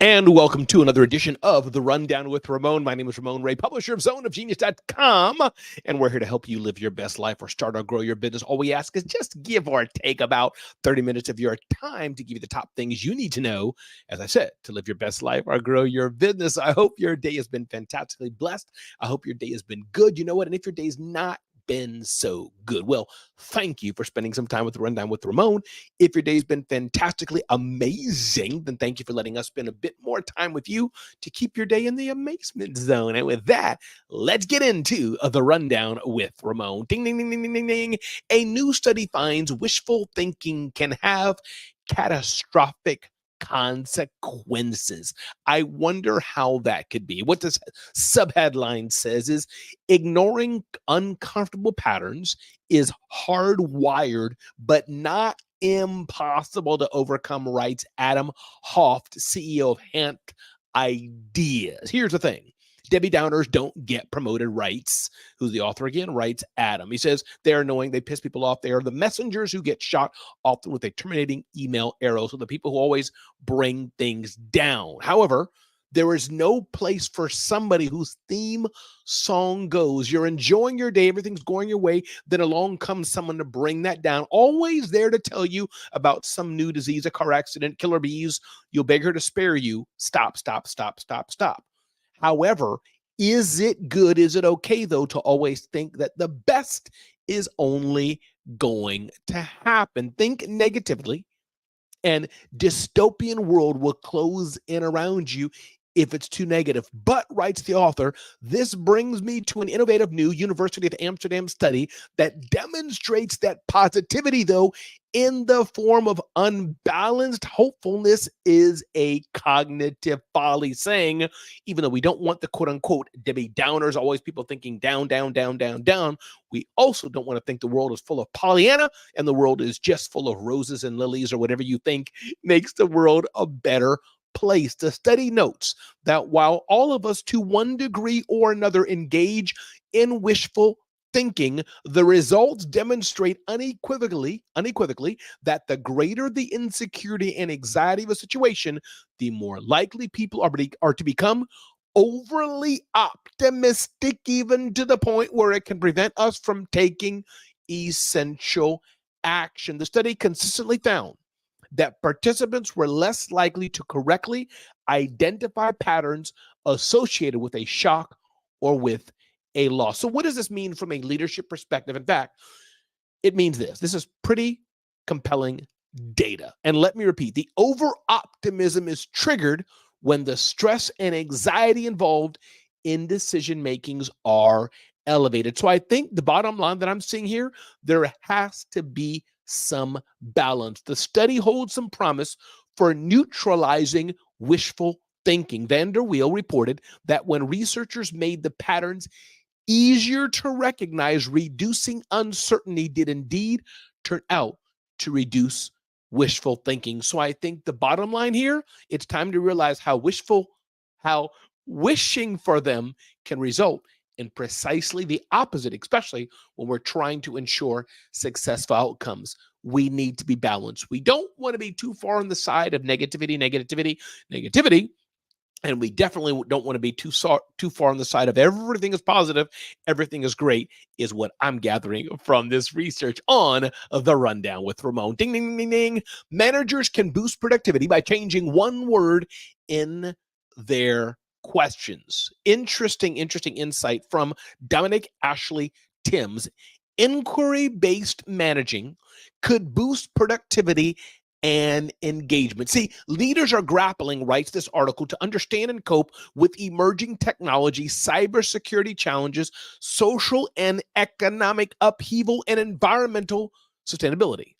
And welcome to another edition of The Rundown with Ramon. My name is Ramon Ray, publisher of zoneofgenius.com, and we're here to help you live your best life or start or grow your business. All we ask is just give or take about 30 minutes of your time to give you the top things you need to know, as I said, to live your best life or grow your business. I hope your day has been fantastically blessed. I hope your day has been good. You know what? And if your day's not been so good, well, thank you for spending some time with the Rundown with Ramon. If your day's been fantastically amazing, then thank you for letting us spend a bit more time with you to keep your day in the amazement zone. And with that, let's get into the Rundown with Ramon. Ding, ding, ding, ding, ding, ding, ding. A new study finds wishful thinking can have catastrophic consequences. I wonder how that could be. What this subheadline says is ignoring uncomfortable patterns is hardwired, but not impossible to overcome, writes Adam Hoft, CEO of Hant Ideas. Here's the thing. Debbie Downers don't get promoted, writes, who's the author again, writes Adam. He says they're annoying, they piss people off. They are the messengers who get shot often with a terminating email arrow. So the people who always bring things down. However, there is no place for somebody whose theme song goes, you're enjoying your day, everything's going your way, then along comes someone to bring that down, always there to tell you about some new disease, a car accident, killer bees. You'll beg her to spare you. Stop, stop, stop, stop, stop. However, is it good? Is it okay, though, to always think that the best is only going to happen? Think negatively, and dystopian world will close in around you if it's too negative. But, writes the author, this brings me to an innovative new University of Amsterdam study that demonstrates that positivity, though, in the form of unbalanced hopefulness is a cognitive folly, saying, even though we don't want the quote-unquote Debbie Downers, always people thinking down, down, down, down, down, we also don't want to think the world is full of Pollyanna and the world is just full of roses and lilies or whatever you think makes the world a better place. The study notes that while all of us to one degree or another engage in wishful thinking, the results demonstrate unequivocally that the greater the insecurity and anxiety of a situation, the more likely people are to become overly optimistic, even to the point where it can prevent us from taking essential action. The study consistently found that participants were less likely to correctly identify patterns associated with a shock or with a loss. So what does this mean from a leadership perspective? In fact, it means this. This is pretty compelling data. And let me repeat, the over-optimism is triggered when the stress and anxiety involved in decision makings are elevated. So I think the bottom line that I'm seeing here, there has to be some balance. The study holds some promise for neutralizing wishful thinking. Van der Weel reported that when researchers made the patterns easier to recognize, reducing uncertainty did indeed turn out to reduce wishful thinking. So I think the bottom line here, it's time to realize how wishing for them can result in precisely the opposite, especially when we're trying to ensure successful outcomes. We need to be balanced. We don't want to be too far on the side of negativity, and we definitely don't want to be too far on the side of everything is positive, everything is great, is what I'm gathering from this research on The Rundown with Ramon. Ding, ding, ding, ding. Managers can boost productivity by changing one word in their questions. Interesting insight from Dominic Ashley Timms. Inquiry-based managing could boost productivity and engagement. See, leaders are grappling, writes this article, to understand and cope with emerging technology, cybersecurity challenges, social and economic upheaval, and environmental sustainability.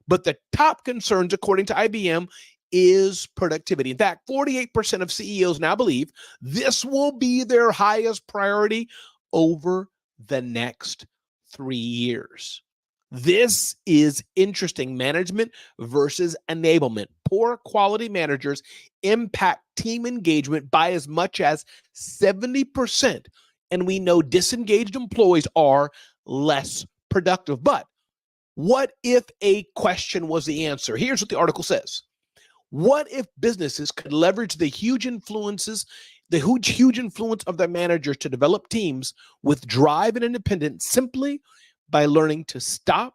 But the top concerns, according to IBM, is productivity. In fact, 48% of CEOs now believe this will be their highest priority over the next 3 years. This is interesting. Management versus enablement. Poor quality managers impact team engagement by as much as 70%. And we know disengaged employees are less productive. But what if a question was the answer? Here's what the article says. What if businesses could leverage the huge influence of their managers to develop teams with drive and independence simply by learning to stop,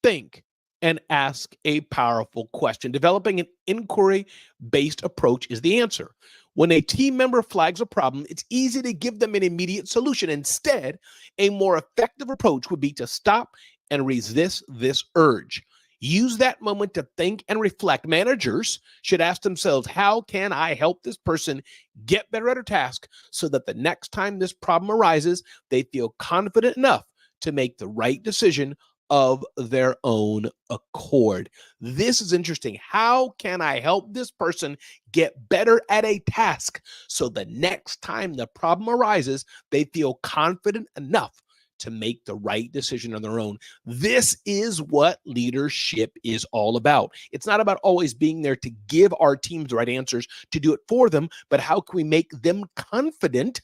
think, and ask a powerful question? Developing an inquiry based approach is the answer. When a team member flags a problem, it's easy to give them an immediate solution. Instead, a more effective approach would be to stop and resist this urge. Use that moment to think and reflect. Managers should ask themselves, how can I help this person get better at a task so that the next time this problem arises, they feel confident enough to make the right decision of their own accord? This is interesting. How can I help this person get better at a task so the next time the problem arises, they feel confident enough to make the right decision on their own? This is what leadership is all about. It's not about always being there to give our teams the right answers to do it for them, but how can we make them confident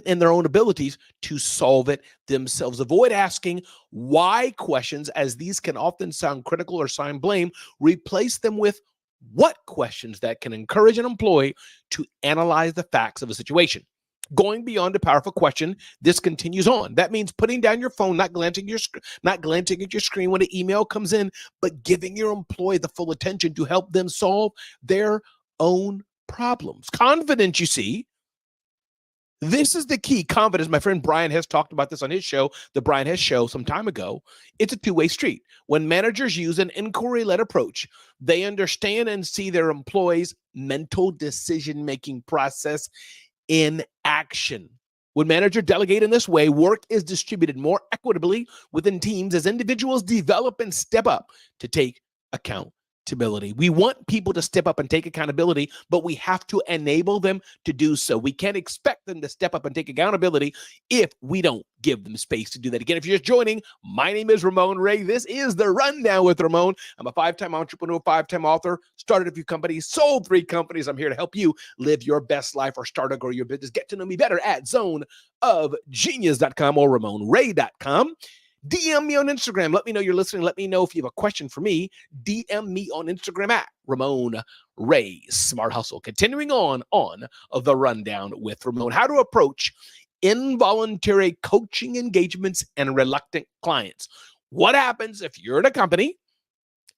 in their own abilities to solve it themselves? Avoid asking why questions, as these can often sound critical or sign blame. Replace them with what questions that can encourage an employee to analyze the facts of a situation. Going beyond a powerful question, this continues on. That means putting down your phone, not glancing at your screen when an email comes in, but giving your employee the full attention to help them solve their own problems. Confidence, you see, this is the key. Confidence. My friend Brian Hess talked about this on his show, the Brian Hess Show, some time ago. It's a two-way street. When managers use an inquiry-led approach, they understand and see their employees' mental decision-making process in action. When managers delegate in this way, work is distributed more equitably within teams as individuals develop and step up to take accountability. We want people to step up and take accountability, but we have to enable them to do so. We can't expect them to step up and take accountability if we don't give them space to do that. Again, if you're just joining, my name is Ramon Ray. This is The Rundown with Ramon. I'm a 5-time entrepreneur, 5-time author, started a few companies, sold 3 companies. I'm here to help you live your best life or start or grow your business. Get to know me better at zoneofgenius.com or ramonray.com. DM me on Instagram. Let me know you're listening. Let me know if you have a question for me. DM me on Instagram at Ramon Ray Smart Hustle. Continuing on The Rundown with Ramon. How to approach involuntary coaching engagements and reluctant clients. What happens if you're at a company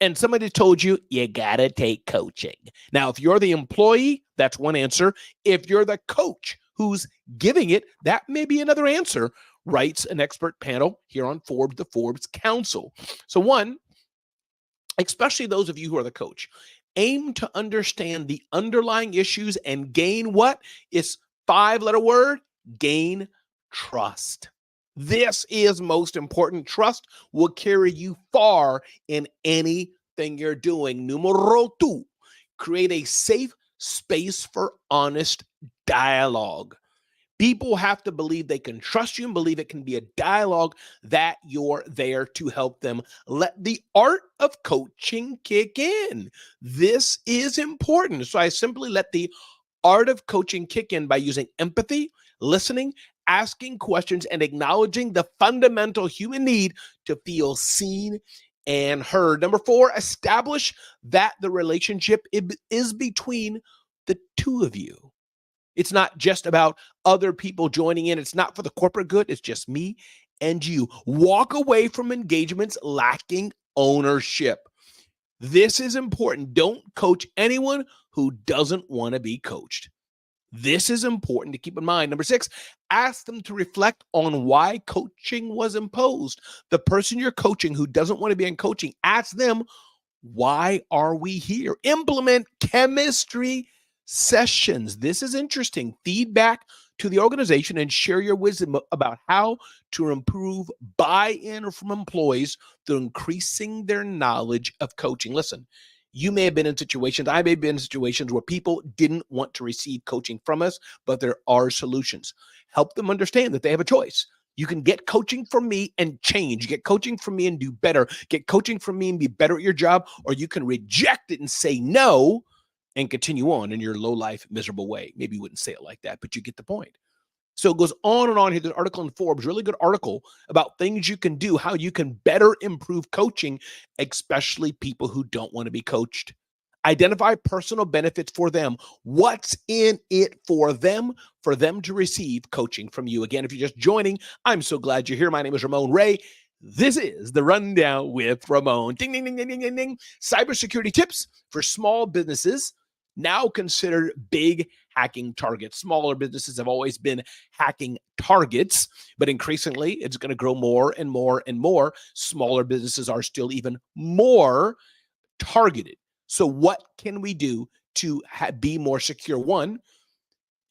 and somebody told you, you got to take coaching? Now, if you're the employee, that's one answer. If you're the coach who's giving it, that may be another answer, writes an expert panel here on Forbes, the Forbes Council. So one, especially those of you who are the coach, aim to understand the underlying issues and gain what? It's 5-letter word, gain trust. This is most important. Trust will carry you far in anything you're doing. Numero 2, create a safe space for honest dialogue. People have to believe they can trust you and believe it can be a dialogue that you're there to help them. Let the art of coaching kick in. This is important. So I simply let the art of coaching kick in by using empathy, listening, asking questions, and acknowledging the fundamental human need to feel seen and heard. Number 4, establish that the relationship is between the two of you. It's not just about other people joining in. It's not for the corporate good. It's just me and you. Walk away from engagements lacking ownership. This is important. Don't coach anyone who doesn't want to be coached. This is important to keep in mind. Number 6, ask them to reflect on why coaching was imposed. The person you're coaching who doesn't want to be in coaching, ask them, why are we here? Implement chemistry sessions. This is interesting. Feedback to the organization and share your wisdom about how to improve buy-in from employees through increasing their knowledge of coaching. Listen, you may have been in situations, I may have been in situations where people didn't want to receive coaching from us, but there are solutions. Help them understand that they have a choice. You can get coaching from me and change. Get coaching from me and do better. Get coaching from me and be better at your job, or you can reject it and say no and continue on in your low life, miserable way. Maybe you wouldn't say it like that, but you get the point. So it goes on and on here. There's an article in Forbes, really good article about things you can do, how you can better improve coaching, especially people who don't want to be coached. Identify personal benefits for them. What's in it for them to receive coaching from you? Again, if you're just joining, I'm so glad you're here. My name is Ramon Ray. This is the Rundown with Ramon. Ding, ding, ding, ding, ding, ding, ding. Cybersecurity tips for small businesses, now considered big hacking targets. Smaller businesses have always been hacking targets, but increasingly it's going to grow more and more and more. Smaller businesses are still even more targeted. So what can we do to be more secure? One,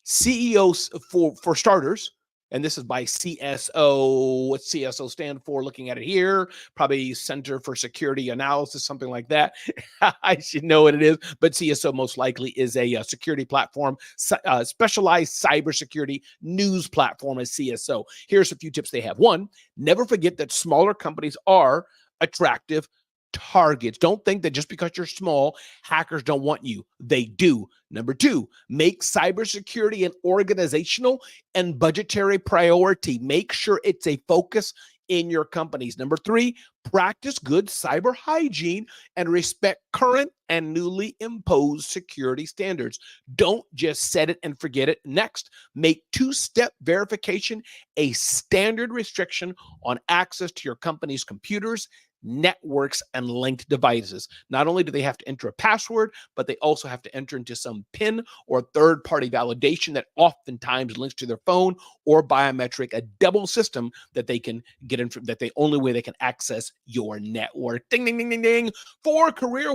CEOs for starters, and this is by CSO. What's CSO stand for? Looking at it here, probably Center for Security Analysis, something like that. I should know what it is, but CSO most likely is a security platform, specialized cybersecurity news platform as CSO. Here's a few tips they have. One, never forget that smaller companies are attractive targets. Don't think that just because you're small, hackers don't want you. They do. Number two, make cybersecurity an organizational and budgetary priority. Make sure it's a focus in your companies. Number three, practice good cyber hygiene and respect current and newly imposed security standards. Don't just set it and forget it. Next, make two-step verification a standard restriction on access to your company's computers, networks, and linked devices. Not only do they have to enter a password, but they also have to enter into some PIN or third-party validation that oftentimes links to their phone or biometric, a double system that they can get in, that the only way they can access your network. Ding, ding, ding, ding, ding. 4 career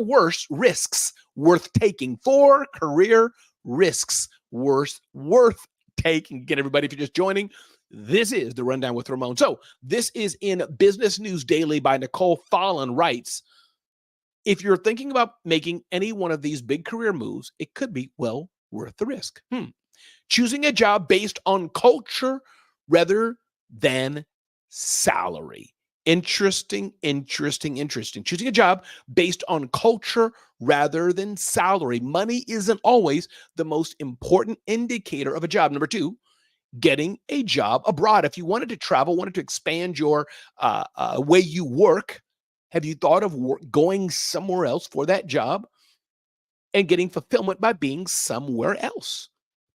risks worth taking. 4 career risks worth taking. Again, everybody, if you're just joining, this is the Rundown with Ramon. So this is in Business News Daily by Nicole Fallon writes, if you're thinking about making any one of these big career moves, it could be, well, worth the risk. Choosing a job based on culture rather than salary. Interesting. Choosing a job based on culture rather than salary. Money isn't always the most important indicator of a job. Number two, getting a job abroad. If you wanted to travel, wanted to expand your way you work, have you thought of going somewhere else for that job and getting fulfillment by being somewhere else?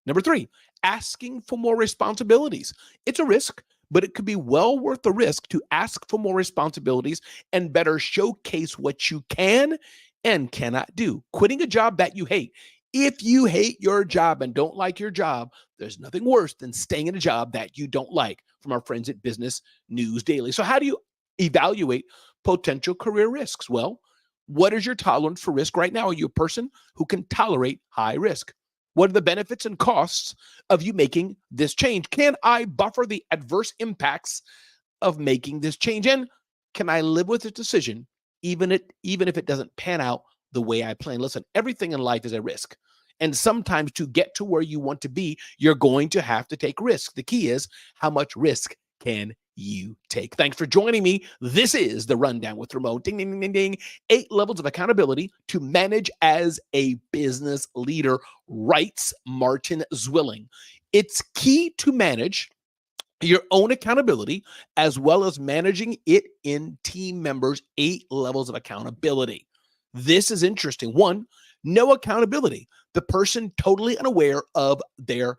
Number three, asking for more responsibilities. It's a risk, but it could be well worth the risk to ask for more responsibilities and better showcase what you can and cannot do. Quitting a job that you hate. If you hate your job and don't like your job, there's nothing worse than staying in a job that you don't like, from our friends at Business News Daily. So how do you evaluate potential career risks? Well, what is your tolerance for risk right now? Are you a person who can tolerate high risk? What are the benefits and costs of you making this change? Can I buffer the adverse impacts of making this change? And can I live with this decision even if it doesn't pan out the way I plan? Listen, everything in life is a risk. And sometimes to get to where you want to be, you're going to have to take risk. The key is, how much risk can you take? Thanks for joining me. This is the Rundown with Ramon. Ding, ding, ding, ding, ding. 8 levels of accountability to manage as a business leader, writes Martin Zwilling. It's key to manage your own accountability as well as managing it in team members. 8 levels of accountability. This is interesting. 1, no accountability. The person totally unaware of their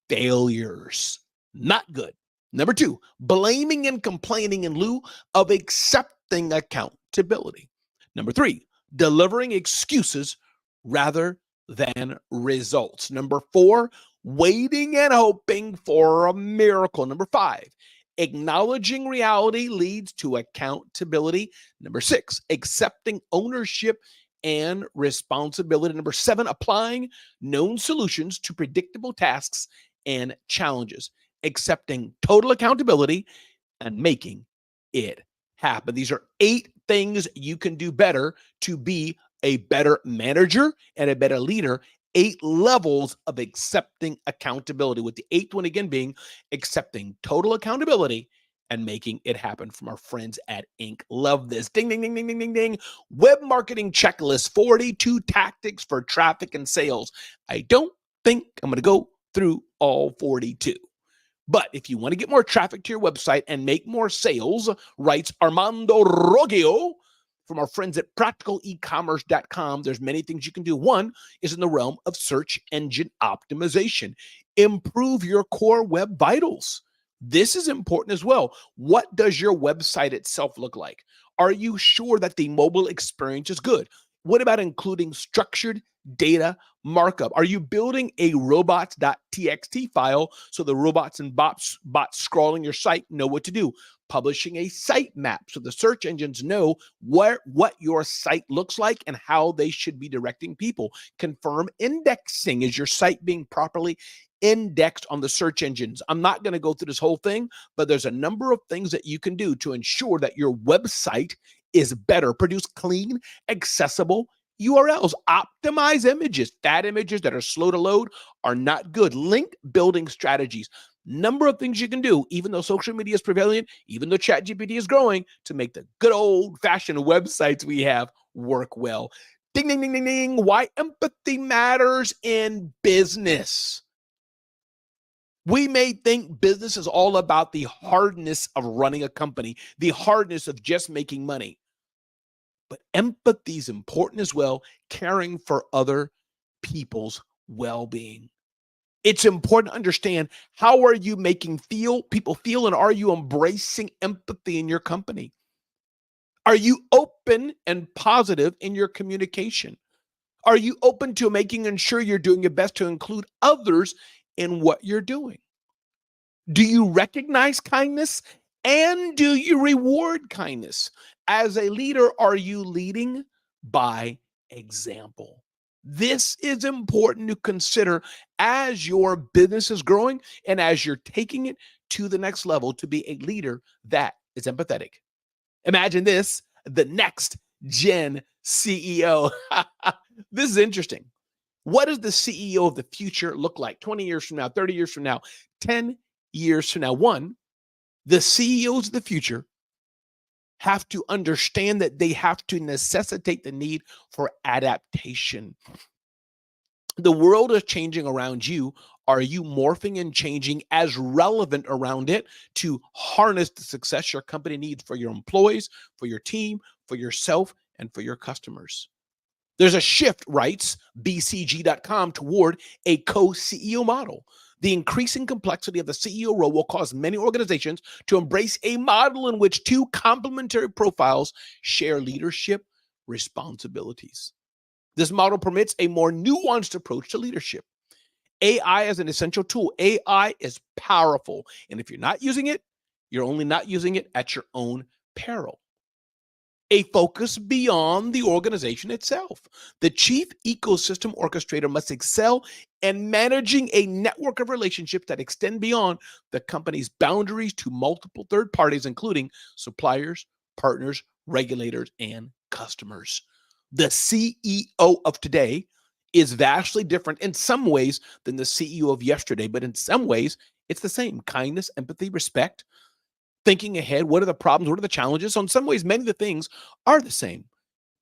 failures. Not good. Number 2, blaming and complaining in lieu of accepting accountability. Number 3, delivering excuses rather than results. Number 4, waiting and hoping for a miracle. Number 5, acknowledging reality leads to accountability. Number 6, accepting ownership and responsibility. Number 7, applying known solutions to predictable tasks and challenges. Accepting total accountability and making it happen. These are 8 things you can do better to be a better manager and a better leader. 8 levels of accepting accountability, with the 8th one again being accepting total accountability and making it happen, from our friends at Inc. Love this. Ding, ding, ding, ding, ding, ding, ding. Web marketing checklist, 42 tactics for traffic and sales. I don't think I'm going to go through all 42. But if you want to get more traffic to your website and make more sales, writes Armando Roggio from our friends at practicalecommerce.com, there's many things you can do. One is in the realm of search engine optimization. Improve your core web vitals. This is important as well. What does your website itself look like? Are you sure that the mobile experience is good? What about including structured data markup? Are you building a robots.txt file so the robots and bots scrolling your site know what to do? Publishing a site map so the search engines know what your site looks like and how they should be directing people. Confirm indexing. Is your site being properly indexed on the search engines? I'm not going to go through this whole thing, but there's a number of things that you can do to ensure that your website is better. Produce clean, accessible URLs. Optimize images. Fat images that are slow to load are not good. Link building strategies. Number of things you can do, even though social media is prevalent, even though ChatGPT is growing, to make the good old-fashioned websites we have work well. Ding, ding, ding, ding, ding. Why empathy matters in business. We may think business is all about the hardness of running a company, the hardness of just making money. But empathy is important as well, caring for other people's well-being. It's important to understand, how are you making people feel, and are you embracing empathy in your company? Are you open and positive in your communication? Are you open to making sure you're doing your best to include others in what you're doing? Do you recognize kindness, and do you reward kindness? As a leader, are you leading by example? This is important to consider as your business is growing and as you're taking it to the next level, to be a leader that is empathetic. Imagine this, the next gen CEO. This is interesting. What does the CEO of the future look like 20 years from now, 30 years from now, 10 years from now? One, the CEOs of the future have to understand that they have to necessitate the need for adaptation. The world is changing around you. Are you morphing and changing as relevant around it to harness the success your company needs for your employees, for your team, for yourself, and for your customers? There's a shift, writes BCG.com, toward a co-CEO model. The increasing complexity of the CEO role will cause many organizations to embrace a model in which two complementary profiles share leadership responsibilities. This model permits a more nuanced approach to leadership. AI is an essential tool. AI is powerful. And if you're not using it, you're only not using it at your own peril. A focus beyond the organization itself. The chief ecosystem orchestrator must excel in managing a network of relationships that extend beyond the company's boundaries to multiple third parties, including suppliers, partners, regulators, and customers. The CEO of today is vastly different in some ways than the CEO of yesterday, but in some ways, it's the same. Kindness, empathy, respect, thinking ahead. What are the problems? What are the challenges? So in some ways, many of the things are the same.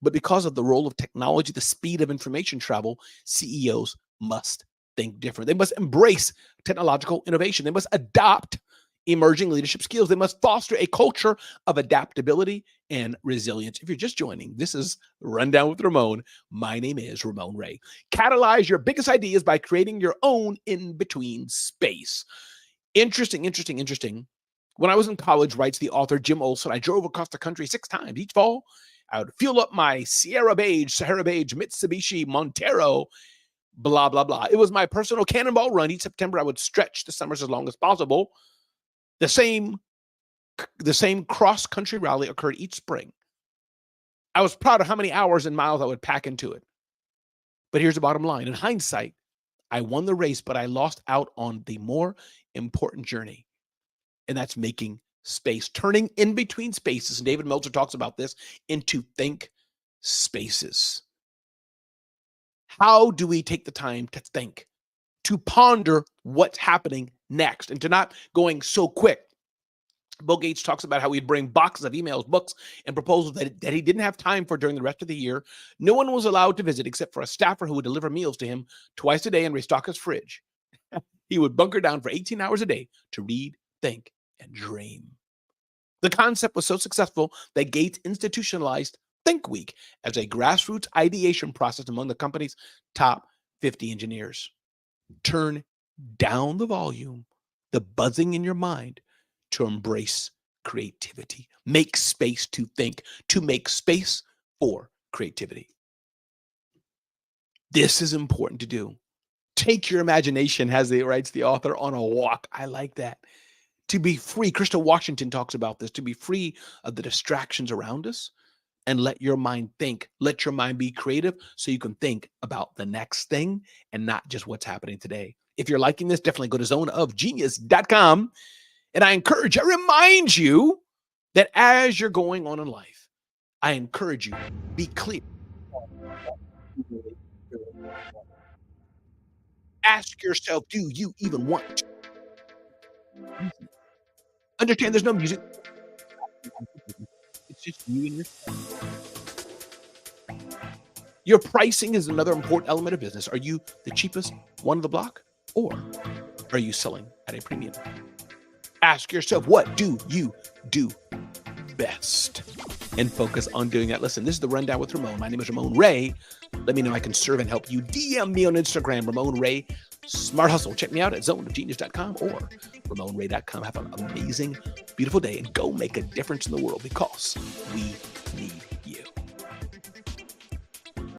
But because of the role of technology, the speed of information travel, CEOs must think different. They must embrace technological innovation. They must adopt emerging leadership skills. They must foster a culture of adaptability and resilience. If you're just joining, this is Rundown with Ramon. My name is Ramon Ray. Catalyze your biggest ideas by creating your own in-between space. Interesting. When I was in college, writes the author Jim Olson, I drove across the country 6 times each fall. I would fuel up my Sahara Beige, Mitsubishi Montero, blah, blah, blah. It was my personal cannonball run. Each September, I would stretch the summers as long as possible. The same cross-country rally occurred each spring. I was proud of how many hours and miles I would pack into it. But here's the bottom line. In hindsight, I won the race, but I lost out on the more important journey. And that's making space, turning in between spaces. And David Meltzer talks about this, into think spaces. How do we take the time to think, to ponder what's happening next, and to not going so quick? Bill Gates talks about how he'd bring boxes of emails, books, and proposals that he didn't have time for during the rest of the year. No one was allowed to visit except for a staffer who would deliver meals to him twice a day and restock his fridge. He would bunker down for 18 hours a day to read, think, and dream. The concept was so successful that Gates institutionalized Think Week as a grassroots ideation process among the company's top 50 engineers. Turn down the volume, the buzzing in your mind, to embrace creativity. Make space to think, to make space for creativity. This is important to do. Take your imagination, as it writes the author, on a walk. I like that. To be free, Crystal Washington talks about this, to be free of the distractions around us and let your mind think. Let your mind be creative so you can think about the next thing and not just what's happening today. If you're liking this, definitely go to zoneofgenius.com. And I remind you that as you're going on in life, I encourage you, be clear. Ask yourself, do you even want to? Understand there's no music. It's just you and your pricing is another important element of business. Are you the cheapest one on the block, or are you selling at a premium? Ask yourself, what do you do best? And focus on doing that. Listen, this is The Rundown with Ramon. My name is Ramon Ray. Let me know I can serve and help you. DM me on Instagram, Ramon Ray Smart Hustle. Check me out at zoneofgenius.com or RamonRay.com. Have an amazing, beautiful day and go make a difference in the world, because we need